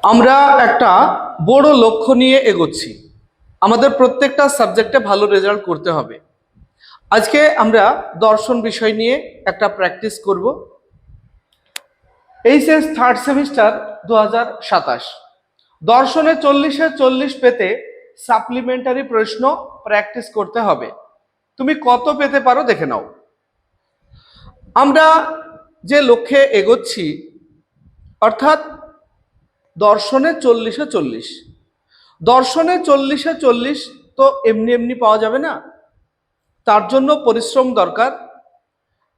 আমরা একটা বড় লক্ষ্য নিয়ে এগোচ্ছি। আমাদের প্রত্যেকটা সাবজেক্টে ভালো রেজাল্ট করতে হবে। আজকে আমরা দর্শন বিষয় নিয়ে একটা প্র্যাকটিস করব। এইচএস থার্ড সেমিস্টার 2027 দর্শনে 40-এ 40 পেতে সাপ্লিমেন্টারি প্রশ্ন প্র্যাকটিস করতে হবে। তুমি কত পেতে পারো দেখে নাও। আমরা যে লক্ষ্যে এগোচ্ছি, অর্থাৎ দর্শনে 40-এ 40, দর্শনে 40-এ 40 তো এমনি এমনি পাওয়া যাবে না, তার জন্য পরিশ্রম দরকার।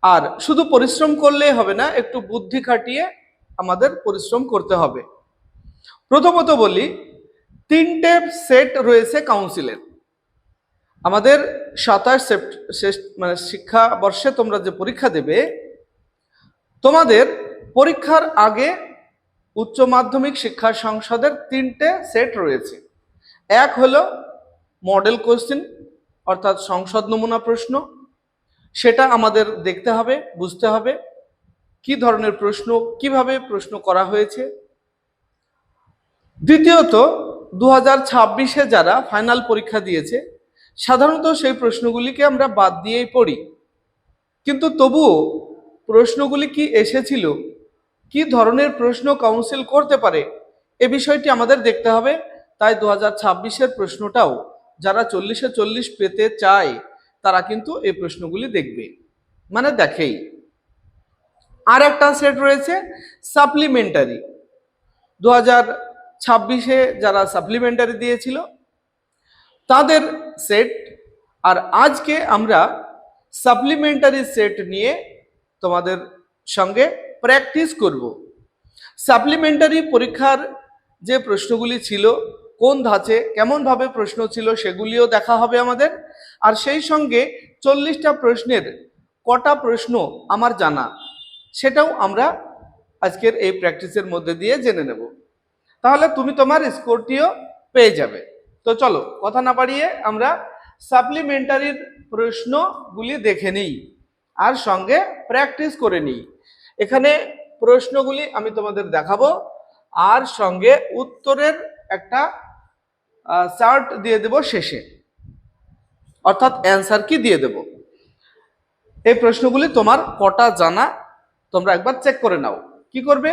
আর শুধু পরিশ্রম করলেই হবে না, একটু বুদ্ধি খাটিয়ে আমাদের পরিশ্রম করতে হবে। প্রথমত বলি, 3টে সেট রয়েছে কাউন্সিলের। আমাদের 27 মানে শিক্ষাবর্ষে তোমরা যে পরীক্ষা দেবে, তোমাদের পরীক্ষার আগে উচ্চ মাধ্যমিক শিক্ষা সংসদের 3টে সেট রয়েছে। এক হলো মডেল কোশ্চেন, অর্থাৎ সংসদ নমুনা প্রশ্ন। সেটা আমাদের দেখতে হবে, বুঝতে হবে কি ধরনের প্রশ্ন, কিভাবে প্রশ্ন করা হয়েছে। দ্বিতীয়ত, 2026-এ যারা ফাইনাল পরীক্ষা দিয়েছে, সাধারণত সেই প্রশ্নগুলিকে আমরা বাদ দিয়েই পড়ি, কিন্তু তবুও প্রশ্নগুলি কি এসেছিল, কি ধরনের প্রশ্ন কাউন্সিল করতে পারে, এ বিষয়টি আমাদের দেখতে হবে। তাই 2026-এর প্রশ্নটাও যারা 40-এ 40 পেতে চায় তারা কিন্তু এই প্রশ্নগুলি দেখবে, মানে দেখেই। আর একটা সেট রয়েছে সাপ্লিমেন্টারি। 2026-এ যারা সাপ্লিমেন্টারি দিয়েছিল তাদের সেট। আর আজকে আমরা সাপ্লিমেন্টারি সেট নিয়ে তোমাদের সঙ্গে প্র্যাকটিস করব। সাপ্লিমেন্টারি পরীক্ষার যে প্রশ্নগুলি ছিল, কোন ধাঁচে কেমনভাবে প্রশ্ন ছিল, সেগুলিও দেখা হবে আমাদের। আর সেই সঙ্গে 40টা প্রশ্নের কটা প্রশ্ন আমার জানা, সেটাও আমরা আজকের এই প্র্যাকটিসের মধ্যে দিয়ে জেনে নেব। তাহলে তুমি তোমার স্কোরটিও পেয়ে যাবে। তো চলো কথা না বাড়িয়ে আমরা সাপ্লিমেন্টারির প্রশ্নগুলি দেখে নিই আর সঙ্গে প্র্যাকটিস করে নিই। এখানে প্রশ্নগুলি আমি তোমাদের দেখাবো আর সঙ্গে উত্তরের একটা চার্ট দিয়ে দেব শেষে, অর্থাৎ অ্যান্সার কি দিয়ে দেব। এই প্রশ্নগুলি তোমার কটা জানা তোমরা একবার চেক করে নাও। কি করবে,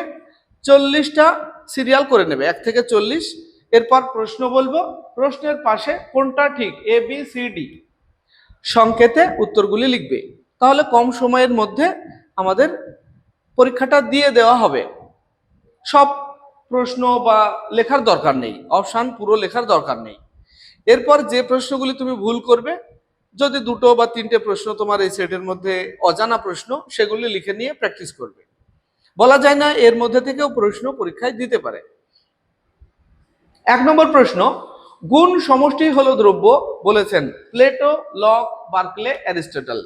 40টা সিরিয়াল করে নেবে, 1 থেকে 40। এরপর প্রশ্ন বলবো, প্রশ্নের পাশে কোনটা ঠিক ABCD সংকেতে উত্তরগুলি লিখবে। তাহলে কম সময়ের মধ্যে আমাদের পরীক্ষাটা দিয়ে দেওয়া হবে। সব প্রশ্ন বা লেখার দরকার নেই, অপশান পুরো লেখার দরকার নেই। এরপর যে প্রশ্নগুলি তুমি ভুল করবে, যদি 2টো বা 3টে প্রশ্ন তোমার এই সেটের মধ্যে অজানা প্রশ্ন, সেগুলি লিখে নিয়ে প্র্যাকটিস করবে। বলা যায় না এর মধ্যে থেকেও প্রশ্ন পরীক্ষায় দিতে পারে। 1 নম্বর প্রশ্ন, গুণ সমষ্টি হলো দ্রব্য বলেছেন প্লেটো, লক, বার্কলে, অ্যারিস্টটল।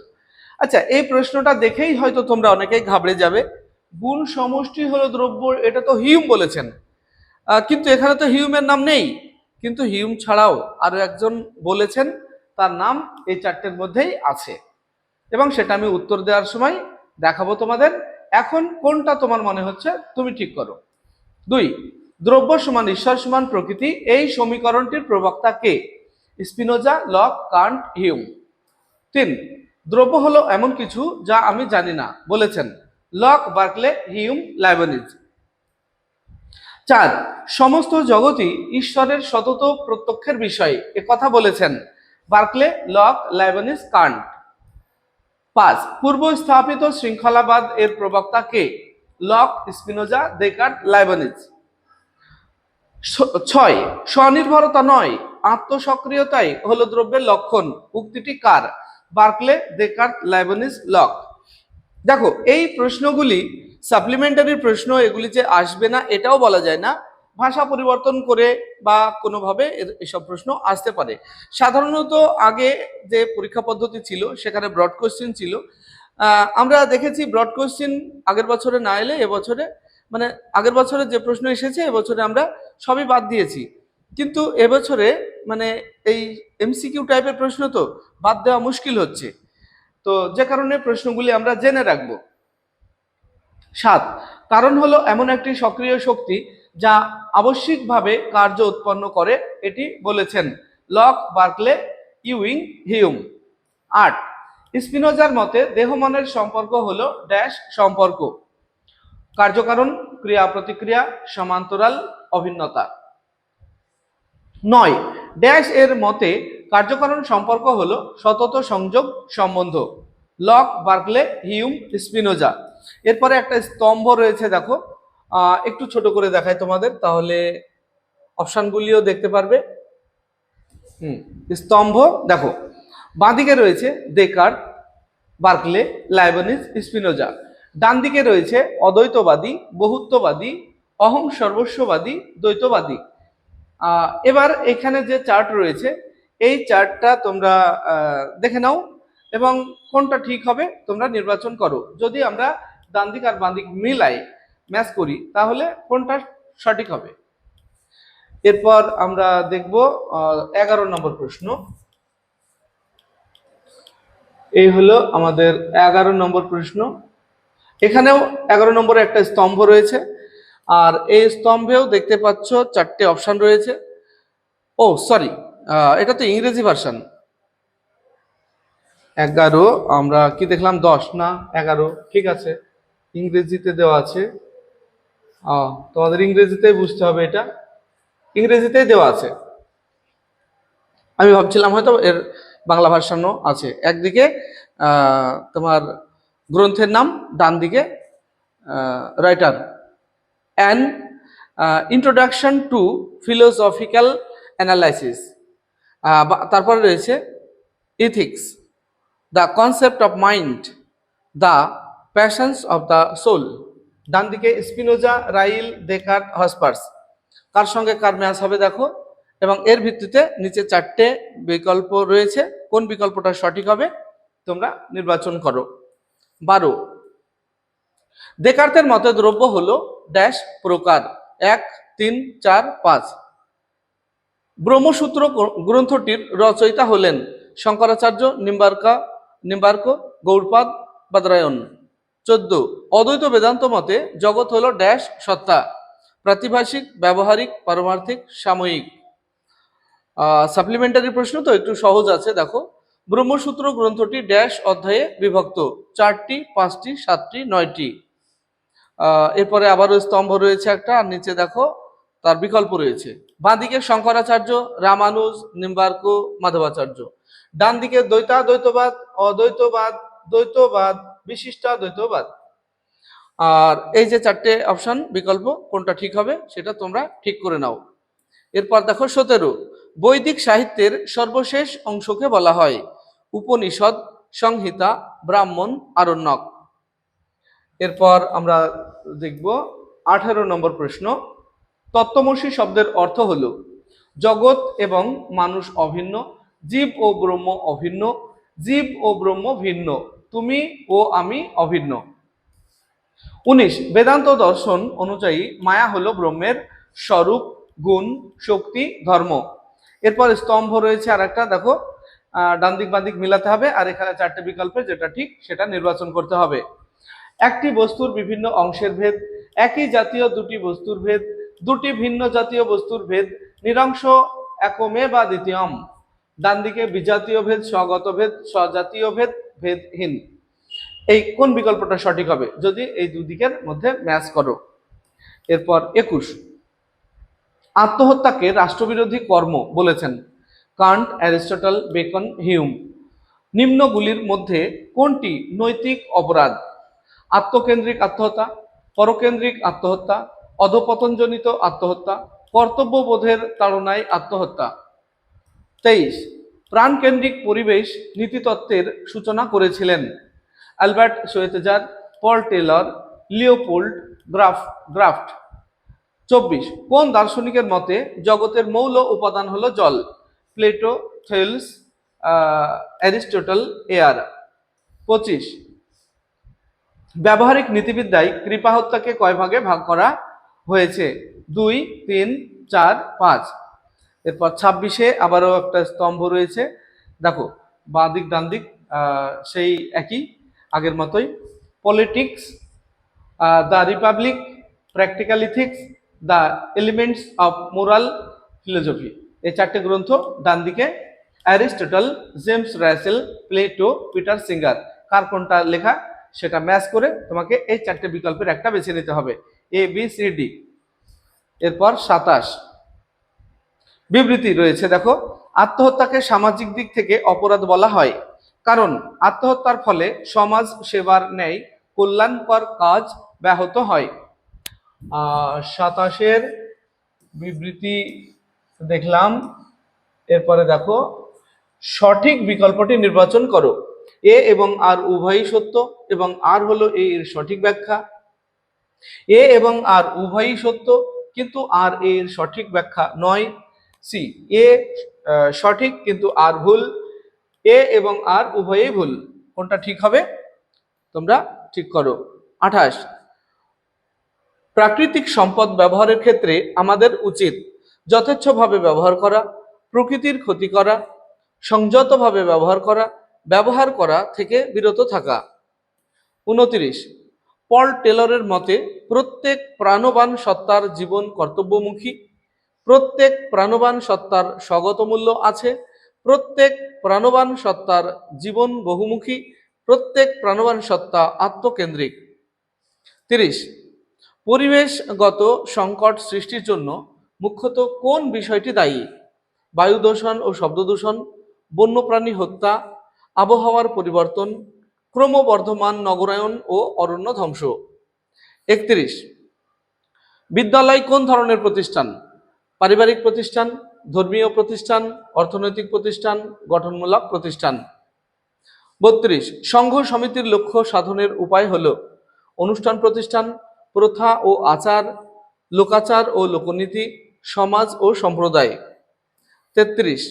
আচ্ছা, এই প্রশ্নটা দেখেই হয়তো তোমরা অনেকেই ঘাবড়ে যাবে। গুণ সমষ্টি হলো দ্রব্য, এটা তো হিউম বলেছেন, কিন্তু এখানে তো হিউমের নাম নেই। কিন্তু হিউম ছাড়াও আরো একজন বলেছেন, তার নাম এই 4টের মধ্যেই আছে, এবং সেটা আমি উত্তর দেওয়ার সময় দেখাবো তোমাদের। এখন কোনটা তোমার মনে হচ্ছে তুমি ঠিক করো। 2, দ্রব্য সমান ঈশ্বর সমান প্রকৃতি, এই সমীকরণটির প্রবক্তা কে? Spinoza, Locke, Kant, Hume. 3, দ্রব্য হলো এমন কিছু যা আমি জানি না বলেছেন লক, বার্কলে, হিউম, লাইবনিজ। 4, সমস্ত জগৎই ঈশ্বরের সতত প্রত্যক্ষের বিষয়, এ কথা বলেছেন বার্কলে, লক, লাইবনিজ, কান্ট। 5, পূর্ব স্থাপিত শৃঙ্খলাবাদ এর প্রবক্তা কে? Locke, Spinoza, Descartes, Leibniz. 6, স্বনির্ভরতা নয় আত্মসক্রিয়তাই হলো দ্রব্যের লক্ষণ, উক্তিটি কার? Berkeley, Descartes, Leibniz, Locke. দেখো, এই প্রশ্নগুলি সাপ্লিমেন্টারি প্রশ্ন, এগুলি যে আসবে না এটাও বলা যায় না। ভাষা পরিবর্তন করে বা কোনোভাবে এসব প্রশ্ন আসতে পারে। সাধারণত আগে যে পরীক্ষা পদ্ধতি ছিল সেখানে ব্রড কোশ্চেন ছিল। আমরা দেখেছি ব্রড কোশ্চেন আগের বছরে না এলে এবছরে, মানে আগের বছরে যে প্রশ্ন এসেছে এবছরে আমরা সবই বাদ দিয়েছি। কিন্তু এবছরে মানে এই MCQ টাইপের প্রশ্ন তো বাদ দেওয়া মুশকিল হচ্ছে, তো যে কারণে প্রশ্নগুলি আমরা জেনে রাখবো। 7, কারণ হলো এমন একটি সক্রিয় শক্তি যা আবশ্যিকভাবে কার্য উৎপন্ন করে এটি বলেছেন লক, বার্কলে, ইউইং, হিউম। 8, স্পিনোজার মতে দেহ মনের সম্পর্ক হলো ড্যাশ সম্পর্ক, কার্যকারণ, ক্রিয়া প্রতিক্রিয়া, সমান্তরাল, অভিন্নতা। 9, ড্যাশ এর মতে কার্যকারণ সম্পর্ক হলো সতত সংযোগ সম্বন্ধ, লক, বার্কলে, হিউম, স্পিনোজা। এরপরে একটা স্তম্ভ রয়েছে, দেখো একটু ছোট করে দেখাই তোমাদের, তাহলে অপশনগুলিও দেখতে পারবে। স্তম্ভ দেখো, বাঁদিকে রয়েছে দেকার্ত, বার্কলে, লাইবনিজ, স্পিনোজা। ডান দিকে রয়েছে অদ্বৈতবাদী, বহুত্ববাদী, অহং সর্বস্ববাদী, দ্বৈতবাদী। এবার এখানে যে চার্ট রয়েছে এই চার্টটা তোমরা দেখে নাও এবং কোনটা ঠিক হবে তোমরা নির্বাচন করো। যদি আমরা ডান দিক আর বাঁ দিক মিলাই ম্যাচ করি তাহলে কোনটা সঠিক হবে। এরপর আমরা দেখব 11 নম্বর প্রশ্ন। এই হলো আমাদের 11 নম্বর প্রশ্ন। এখানেও 11 নম্বরে একটা স্তম্ভ রয়েছে, আর এই স্তম্ভেও দেখতে পাচ্ছ 4টে অপশন রয়েছে। ও সরি, এটা তো ইংরেজি ভার্সন। 11 আমরা কি দেখলাম 10 না 11, ঠিক আছে, ইংরেজিতে দেওয়া আছে। তোমাদের ইংরেজিতেই বুঝতে হবে, এটা ইংরেজিতেই দেওয়া আছে। আমি ভাবছিলাম হয়তো এর বাংলা ভার্সনও আছে। একদিকে তোমার গ্রন্থের নাম, ডান দিকে writer, an introduction to philosophical analysis. তারপরে রয়েছে ethics, the concept of mind, the passions of the soul. ডান দিকে স্পিনোজা, রাইল, দেকার্ত, হসপার্স। কার সঙ্গে কার ম্যাচ হবে দেখো, এবং এর ভিত্তিতে নিচে 4টে বিকল্প রয়েছে, কোন বিকল্পটা সঠিক হবে তোমরা নির্বাচন করো। 12, দেকার্তের মতে দ্রব্য হলো ড্যাশ প্রকার, 1, 3, 4, 5। ব্রহ্মসূত্র গ্রন্থটির রচয়িতা হলেন শঙ্করাচার্য, নিম্বার্ক, গৌড়পাদ, বাদরায়ণ। 14, অদ্বৈত বেদান্ত মতে জগৎ হলো ড্যাশ সত্তা, প্রাতিভাসিক, ব্যবহারিক, পারমার্থিক, সাময়িক। সাপ্লিমেন্টারি প্রশ্ন তো একটু সহজ আছে, দেখো ব্রহ্মসূত্র গ্রন্থটি ড্যাশ অধ্যায়ে বিভক্ত, 4টি, 5টি, 7টি, 9টি। এরপরে আবারও স্তম্ভ রয়েছে একটা, আর নিচে দেখো তার বিকল্প রয়েছে। বাঁদিকে শঙ্করাচার্য, রামানুজ, নিম্বার্ক, মাধবাচার্য। ডান দিকে দ্বৈতাদ্বৈতবাদ, অদ্বৈতবাদ, দ্বৈতবাদ, বিশিষ্টাদ্বৈতবাদ। আর এই যে 4টে অপশন বিকল্প, কোনটা ঠিক হবে সেটা তোমরা ঠিক করে নাও। এরপর দেখো 17, বৈদিক সাহিত্যের সর্বশেষ অংশকে বলা হয় উপনিষদ, সংহিতা, ব্রাহ্মণ, আরণ্যক। এরপর আমরা দেখব 18 নম্বর প্রশ্ন। তত্ত্বমসি শব্দের অর্থ হলো জগৎ এবং মানুষ অভিন্ন, জীব ও ব্রহ্ম অভিন্ন, জীব ও ব্রহ্ম ভিন্ন, তুমি ও আমি অভিন্ন। 19, বেদান্ত দর্শন অনুযায়ী মায়া হলো ব্রহ্মের স্বরূপ, গুণ, শক্তি, ধর্ম। এরপর স্তম্ভ রয়েছে আর একটা, দেখো ডান দিক বাঁ দিক মিলাতে হবে, আর এখানে 4টে বিকল্পে যেটা ঠিক সেটা নির্বাচন করতে হবে। একটি বস্তুর বিভিন্ন অংশের ভেদ, একই জাতীয় দুটি বস্তুর ভেদ, দুটি ভিন্ন জাতীয় বস্তুর ভেদ, নিরংশ একমে বা দ্বিতীয়ম। ডান দিকে বিজাতীয় ভেদ, স্বগত ভেদ, স্বজাতীয় ভেদ, ভেদহীন। এই কোন বিকল্পটা সঠিক হবে যদি এই দুদিকের মধ্যে ম্যাচ করো। এরপর 21, আত্মহত্যাকে রাষ্ট্রবিরোধী কর্ম বলেছেন কান্ট, অ্যারিস্টটল, বেকন, হিউম। নিম্নগুলির মধ্যে কোনটি নৈতিক অপরাধ? আত্মকেন্দ্রিক আত্মহত্যা, পরকেন্দ্রিক আত্মহত্যা, অধপতনজনিত আত্মহত্যা, কর্তব্যবোধের তাড়নায় আত্মহত্যা। 23, প্রাণকেন্দ্রিক পরিবেশ নীতিতত্ত্বের সূচনা করেছিলেন অ্যালবার্ট শোয়েতেজার, পল টেলর, লিওপোল্ড গ্রাফট। 24, কোন দার্শনিকের মতে জগতের মৌল উপাদান হলো জল? Plato, Thales, Aristotle, air. 25, ব্যবহারিক নীতিবিদ্যায় কৃপা হত্যাকে কয় ভাগে ভাগ করা হয়েছে? 2, 3, 4, 5। এরপর 26-এ আবারও একটা স্তম্ভ রয়েছে, দেখো বাঁ দিক ডান দিক সেই একই আগের মতোই। Politics, the republic, practical ethics, the elements of moral philosophy. এই চারটে গ্রন্থ ডান দিকে, Aristotle, James Russell, Plato, Peter Singer. কার কোনটা লেখা সেটা ম্যাচ করে তোমাকে এই চারটে বিকল্পের একটা বেছে নিতে হবে, এ বি সি ডি। এরপর 27 বিবৃতি রয়েছে, দেখো, আত্মহত্যাকে সামাজিক দিক থেকে অপরাধ বলা হয় কারণ আত্মহত্যার ফলে সমাজ সেবার ন্যায় কল্যাণকর কাজ ব্যাহত হয়। 27 বিবৃতি দেখলাম। এরপরে দেখো, সঠিক বিকল্পটি নির্বাচন করো। এ এবং আর উভয়ই সত্য এবং আর হলো এর সঠিক ব্যাখ্যা। এ এবং আর উভয়ই সত্য কিন্তু আর এর সঠিক ব্যাখ্যা নয়। সি, এ সঠিক কিন্তু আর ভুল। এ এবং আর উভয়ই ভুল। কোনটা ঠিক হবে তোমরা ঠিক করো। 28 প্রাকৃতিক সম্পদ ব্যবহারের ক্ষেত্রে আমাদের উচিত যথেচ্ছভাবে ব্যবহার করা, প্রকৃতির ক্ষতি করা, সংযতভাবে ব্যবহার করা থেকে বিরত থাকা। 29 পল টেলরের মতে প্রত্যেক প্রাণবান সত্তার জীবন কর্তব্যমুখী, প্রত্যেক প্রাণবান সত্তার স্বগত মূল্য আছে, প্রত্যেক প্রাণবান সত্তার জীবন বহুমুখী, প্রত্যেক প্রাণবান সত্তা আত্মকেন্দ্রিক। 30 পরিবেশগত সংকট সৃষ্টির জন্য মুখ্যত কোন বিষয়টি দায়ী? বায়ু দূষণ ও শব্দ দূষণ, বন্যপ্রাণী হত্যা, আবহাওয়ার পরিবর্তন, ক্রমবর্ধমান নগরায়ন ও অরণ্য ধ্বংস। 31 বিদ্যালয় কোন ধরনের প্রতিষ্ঠান? পারিবারিক প্রতিষ্ঠান, ধর্মীয় প্রতিষ্ঠান, অর্থনৈতিক প্রতিষ্ঠান, গঠনমূলক প্রতিষ্ঠান। 32 সংঘ সমিতির লক্ষ্য সাধনের উপায় হলো অনুষ্ঠান প্রতিষ্ঠান, প্রথা ও আচার, লোকাচার ও লোকনীতি, সমাজ ও সম্প্রদায়। 33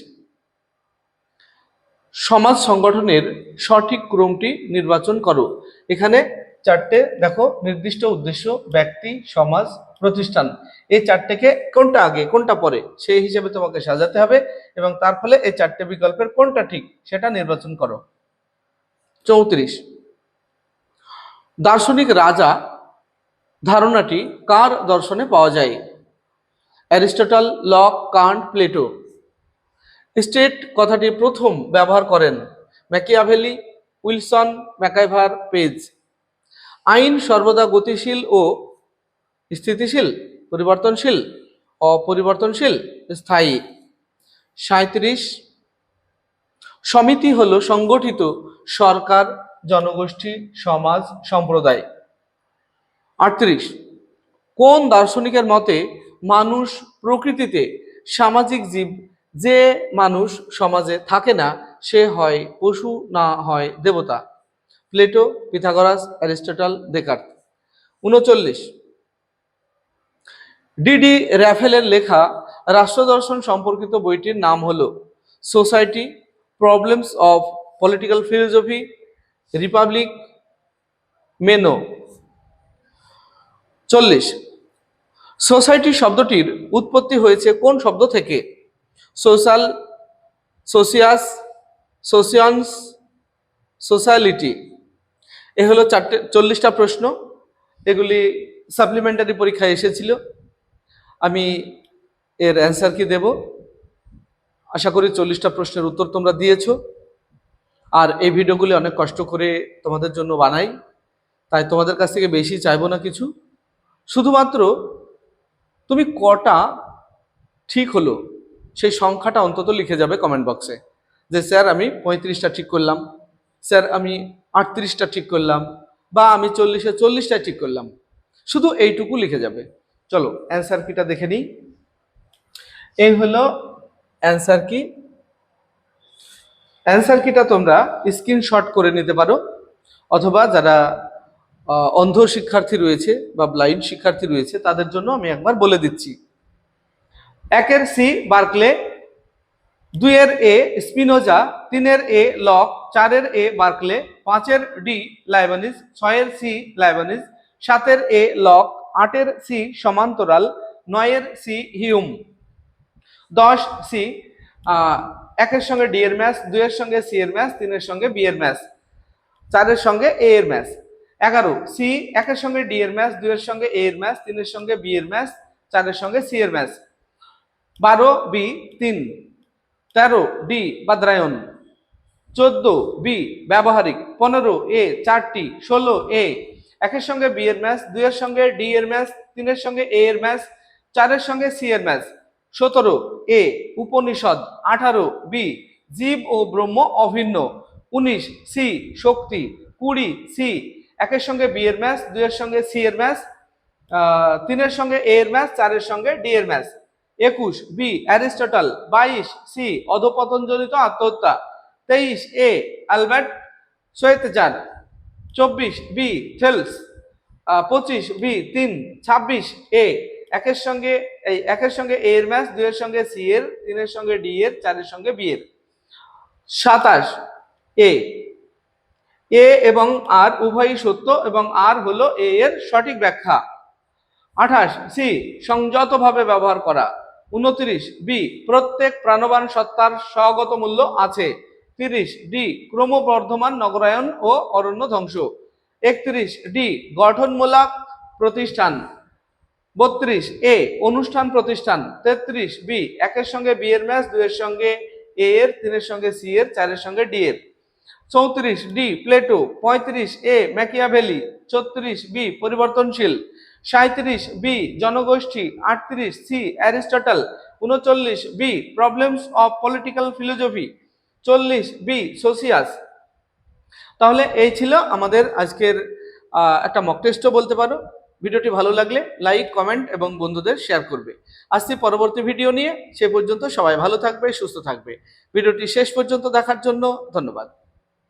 সমাজ সংগঠনের সঠিক ক্রমটি নির্বাচন করো। এখানে চারটে দেখো, নির্দিষ্ট উদ্দেশ্য, ব্যক্তি, সমাজ, প্রতিষ্ঠান। এই চারটেকে কোনটা আগে কোনটা পরে সেই হিসেবে তোমাকে সাজাতে হবে এবং তার ফলে এই চারটে বিকল্পের কোনটা ঠিক সেটা নির্বাচন করো। 34 দার্শনিক রাজা ধারণাটি কার দর্শনে পাওয়া যায়? Aristotle, Locke, Kant, Plato. State কথাটি প্রথম ব্যবহার করেন ম্যাকিয়াভেলি, উইলসন, ম্যাকাইভার, পেজ। আইন সর্বদা গতিশীল ও স্থিতিশীল, পরিবর্তনশীল, অপরিবর্তনশীল, স্থায়ী। 37 সমিতি হলো সংগঠিত সরকার, জনগোষ্ঠী, সমাজ, সম্প্রদায়। 38 কোন দার্শনিকের মতে মানুষ প্রকৃতিতে সামাজিক জীব, যে মানুষ সমাজে থাকে না সে হয় পশু না হয় দেবতা? Plato, Pythagoras, Aristotle, Descartes. 39 DD র্যাফেলের লেখা রাষ্ট্রদর্শন সম্পর্কিত বইটির নাম হলো society, problems of political philosophy, republic, Meno. 40 society শব্দটির উৎপত্তি হয়েছে কোন শব্দ থেকে? সোশ্যাল, সোসিয়াস, সোসিয়ান্স, সোশ্যালিটি। এ হলো 40টা প্রশ্ন। এগুলি সাপ্লিমেন্টারি পরীক্ষায় এসেছিল। আমি এর অ্যান্সার কি দেব? আশা করি 40টা প্রশ্নের উত্তর তোমরা দিয়েছো। আর এই ভিডিওগুলি অনেক কষ্ট করে তোমাদের জন্য বানাই, তাই তোমাদের কাছ থেকে বেশি চাইবো না কিছু। শুধুমাত্র তুমি কটা ঠিক হলো সেই সংখ্যাটা অন্তত লিখে যাবে কমেন্ট বক্সে, যে স্যার আমি 35টা ঠিক করলাম, স্যার আমি 38টা ঠিক করলাম, বা আমি 40-এ 40টা ঠিক করলাম। শুধু এইটুকু লিখে যাবে। চলো অ্যান্সার কিটা দেখে নিই। এই হলো অ্যান্সার কি। অ্যান্সার কিটা তোমরা স্ক্রিনশট করে নিতে পারো, অথবা যারা অন্ধ শিক্ষার্থী রয়েছে বা ব্লাইন্ড শিক্ষার্থী রয়েছে তাদের জন্য আমি একবার বলে দিচ্ছি। 1-এর সি বার্কলে, 2-এর এ স্পিনোজা, 3-এর এ লক, 4-এর এ বার্কলে, 5-এর ডি লাইবনিজ, 6-এর সি লাইবনিজ, 7-এর এ লক, 8-এর সি সমান্তরাল, 9-এর সি হিউম। 10 সি 1-এর সঙ্গে ডি এর ম্যাচ, 2-এর সঙ্গে সি এর ম্যাচ, 3-এর সঙ্গে বি এর ম্যাচ, 4-এর সঙ্গে এ এর ম্যাচ। 11 সি 1-এর সঙ্গে ডি এর ম্যাচ, 2-এর সঙ্গে এ এর ম্যাচ, 3-এর সঙ্গে বি এর ম্যাচ, 4-এর সঙ্গে সি এর ম্যাচ। 12 বি 3, 13 ডি বাদ্রায়ন, 14 বি ব্যবহারিক, 15 এ 4টি, 16 এ 1-এর সঙ্গে বি এর ম্যাচ, 2-এর সঙ্গে ডি এর ম্যাচ, 3-এর সঙ্গে এ এর ম্যাচ, 4-এর সঙ্গে সি এর ম্যাচ। 17 এ উপনিষদ, 18 বি জীব ও ব্রহ্ম অভিন্ন, 19 সি শক্তি, 20 সি 1-এর সঙ্গে বি এর ম্যাচ, 2-এর সঙ্গে সি এর ম্যাচ, 3-এর সঙ্গে এ এর ম্যাচ, 4-এর সঙ্গে ডি এর ম্যাচ। 21 বি অ্যারিস্টটল, 22 সি অধপতনজনিত আত্মহত্যা, 23 এ অ্যালবার্ট সোয়েতজার, 24 বি থেলস, 25 বি 3, 26 এ 1-এর সঙ্গে এ এর ম্যাচ, 2-এর সঙ্গে সি এর, 3-এর সঙ্গে ডি এর, 4-এর সঙ্গে বি এর। 27 এ এবং আর উভয়ই সত্য এবং আর হলো এ এর সঠিক ব্যাখ্যা। 28 সি সংযতভাবে ব্যবহার করা। 29 বি প্রত্যেক প্রাণবান সত্তার স্বগত মূল্য আছে। 30 ডি ক্রমবর্ধমান নগরায়ন ও অরণ্য ধ্বংস। 31 ডি গঠনমূলক প্রতিষ্ঠান। 32 এ অনুষ্ঠান প্রতিষ্ঠান। 33 বি 1-এর সঙ্গে বি এর ম্যাচ, 2-এর সঙ্গে এ এর, 3-এর সঙ্গে সি এর, 4-এর সঙ্গে ডি এর। 34 D Plato. 35 A Machiavelli. 34 B পরিবর্তনশীল। 37 বি জনগোষ্ঠী। 38 C Aristotle. 39 B problems of political philosophy. 40 B সোসিয়াস। তাহলে এই ছিল আমাদের আজকের একটা মক টেস্টও বলতে পারো। ভিডিওটি ভালো লাগলে লাইক, কমেন্ট এবং বন্ধুদের শেয়ার করবে। আসছি পরবর্তী ভিডিও নিয়ে। সে পর্যন্ত সবাই ভালো থাকবে, সুস্থ থাকবে। ভিডিওটি শেষ পর্যন্ত দেখার জন্য ধন্যবাদ।